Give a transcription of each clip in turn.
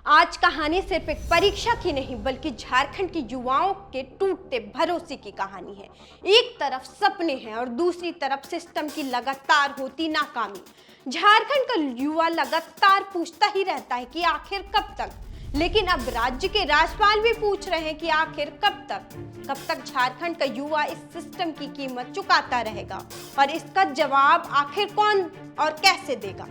आज कहानी सिर्फ एक परीक्षा की नहीं बल्कि झारखंड के युवाओं के टूटते भरोसे की कहानी है। एक तरफ सपने हैं और दूसरी तरफ सिस्टम की लगातार होती नाकामी। झारखंड का युवा लगातार पूछता ही रहता है कि आखिर कब तक, लेकिन अब राज्य के राज्यपाल भी पूछ रहे हैं कि आखिर कब तक झारखंड का युवा इस सिस्टम की कीमत चुकाता रहेगा और इसका जवाब आखिर कौन और कैसे देगा।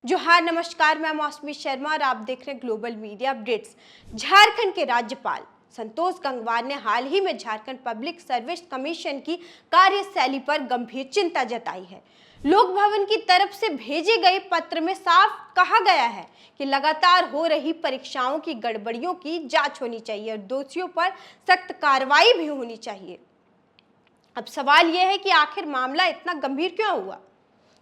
जोहार, नमस्कार, मैं मौसमी शर्मा और आप देख रहे हैं ग्लोबल मीडिया अपडेट्स। झारखंड के राज्यपाल संतोष गंगवार ने हाल ही में झारखंड पब्लिक सर्विस कमीशन की कार्यशैली पर गंभीर चिंता जताई है। लोक भवन की तरफ से भेजे गए पत्र में साफ कहा गया है कि लगातार हो रही परीक्षाओं की गड़बड़ियों की जांच होनी चाहिए और दोषियों पर सख्त कार्रवाई भी होनी चाहिए। अब सवाल यह है कि आखिर मामला इतना गंभीर क्यों हुआ।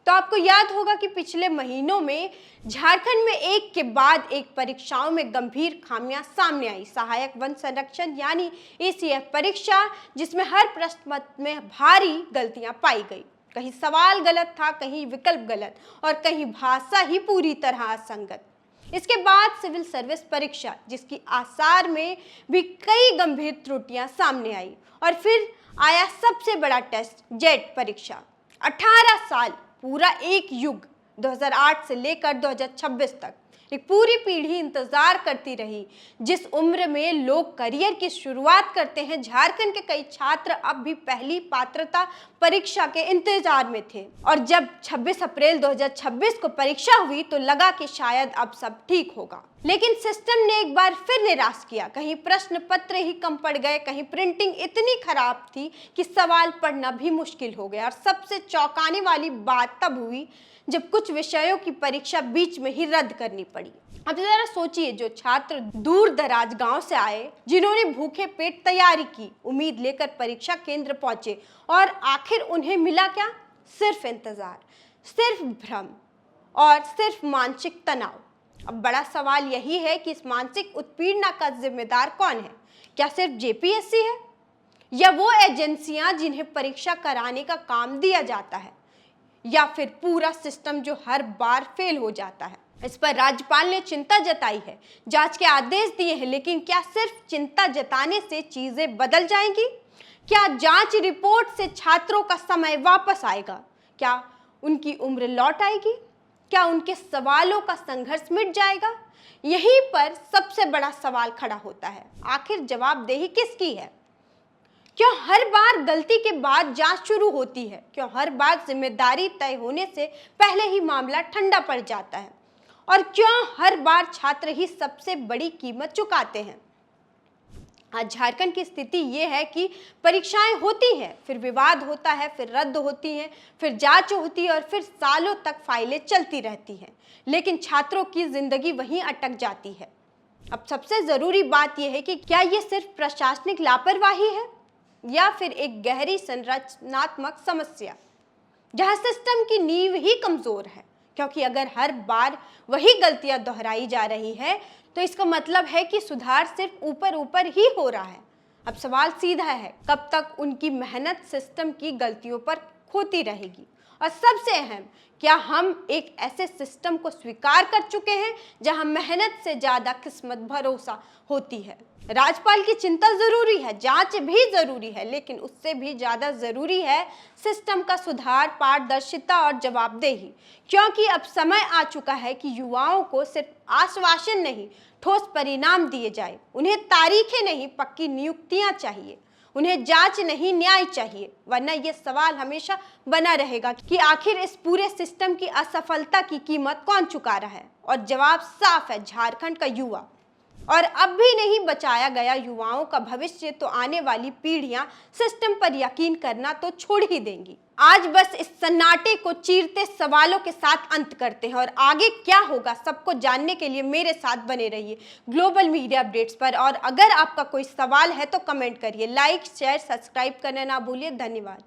तो आपको याद होगा कि पिछले महीनों में झारखंड में एक के बाद एक परीक्षाओं में गंभीर खामियां सामने आई। सहायक वन संरक्षण यानी ACF परीक्षा, जिसमें हर प्रश्न पत्र में भारी गलतियां पाई गई। कहीं सवाल गलत था, कहीं विकल्प गलत और कहीं भाषा ही पूरी तरह असंगत। इसके बाद सिविल सर्विस परीक्षा, जिसकी आसार में भी कई गंभीर त्रुटियां सामने आई, और फिर आया सबसे बड़ा टेस्ट जेट परीक्षा। 18 साल, पूरा एक युग, 2008 से लेकर 2026 तक एक पूरी पीढ़ी इंतजार करती रही। जिस उम्र में लोग करियर की शुरुआत करते हैं, झारखंड के कई छात्र अब भी पहली पात्रता परीक्षा के इंतजार में थे। और जब 26 अप्रैल 2026 को परीक्षा हुई तो लगा कि शायद अब सब ठीक होगा, लेकिन सिस्टम ने एक बार फिर निराश किया। कहीं प्रश्न पत्र ही कम पड़ गए, कहीं प्रिंटिंग इतनी खराब थी कि सवाल पढ़ना भी मुश्किल हो गया। और सबसे चौंकाने वाली बात तब हुई जब कुछ विषयों की परीक्षा बीच में ही रद्द करनी पड़ी। अब जरा सोचिए, जो छात्र दूर दराज गांव से आए, जिन्होंने भूखे पेट तैयारी की, उम्मीद लेकर परीक्षा केंद्र पहुंचे, और आखिर उन्हें मिला क्या? सिर्फ इंतजार, सिर्फ भ्रम और सिर्फ मानसिक तनाव। अब बड़ा सवाल यही है कि इस मानसिक उत्पीड़न का जिम्मेदार कौन है? क्या सिर्फ JPSC है, या वो एजेंसियां जिन्हें परीक्षा कराने का काम दिया जाता है, या फिर पूरा सिस्टम जो हर बार फेल हो जाता है? इस पर राज्यपाल ने चिंता जताई है, जांच के आदेश दिए हैं, लेकिन क्या सिर्फ चिंता जताने से चीजें बदल जाएंगी? क्या जांच रिपोर्ट से छात्रों का समय वापस आएगा? क्या उनकी उम्र लौट आएगी? क्या उनके सवालों का संघर्ष मिट जाएगा? यहीं पर सबसे बड़ा सवाल खड़ा होता है, आखिर जवाबदेही किसकी है? क्यों हर बार गलती के बाद जांच शुरू होती है? क्यों हर बार जिम्मेदारी तय होने से पहले ही मामला ठंडा पड़ जाता है? और क्यों हर बार छात्र ही सबसे बड़ी कीमत चुकाते हैं? आज झारखंड की स्थिति ये है कि परीक्षाएं होती हैं, फिर विवाद होता है, फिर रद्द होती हैं, फिर जांच होती है और फिर सालों तक फाइलें चलती रहती हैं, लेकिन छात्रों की जिंदगी वहीं अटक जाती है। अब सबसे जरूरी बात यह है कि क्या ये सिर्फ प्रशासनिक लापरवाही है या फिर एक गहरी संरचनात्मक समस्या, जहां सिस्टम की नींव ही कमजोर है? क्योंकि अगर हर बार वही गलतियां दोहराई जा रही है तो इसका मतलब है कि सुधार सिर्फ ऊपर ऊपर ही हो रहा है। अब सवाल सीधा है, कब तक उनकी मेहनत सिस्टम की गलतियों पर खोती रहेगी? और सबसे अहम, क्या हम एक ऐसे सिस्टम को स्वीकार कर चुके हैं जहां मेहनत से ज्यादा किस्मत भरोसा होती है? राज्यपाल की चिंता जरूरी है, जांच भी जरूरी है, लेकिन उससे भी ज्यादा जरूरी है सिस्टम का सुधार, पारदर्शिता और जवाबदेही। क्योंकि अब समय आ चुका है कि युवाओं को सिर्फ आश्वासन नहीं, ठोस परिणाम दिए जाए। उन्हें तारीखें नहीं, पक्की नियुक्तियां चाहिए। उन्हें जांच नहीं, न्याय चाहिए, वरना यह सवाल हमेशा बना रहेगा कि आखिर इस पूरे सिस्टम की असफलता की कीमत कौन चुका रहा है। और जवाब साफ है, झारखंड का युवा। और अब भी नहीं बचाया गया युवाओं का भविष्य तो आने वाली पीढ़ियां सिस्टम पर यकीन करना तो छोड़ ही देंगी। आज बस इस सन्नाटे को चीरते सवालों के साथ अंत करते हैं, और आगे क्या होगा सबको जानने के लिए मेरे साथ बने रहिए ग्लोबल मीडिया अपडेट्स पर। और अगर आपका कोई सवाल है तो कमेंट करिए, लाइक, शेयर, सब्सक्राइब करना ना भूलिए। धन्यवाद।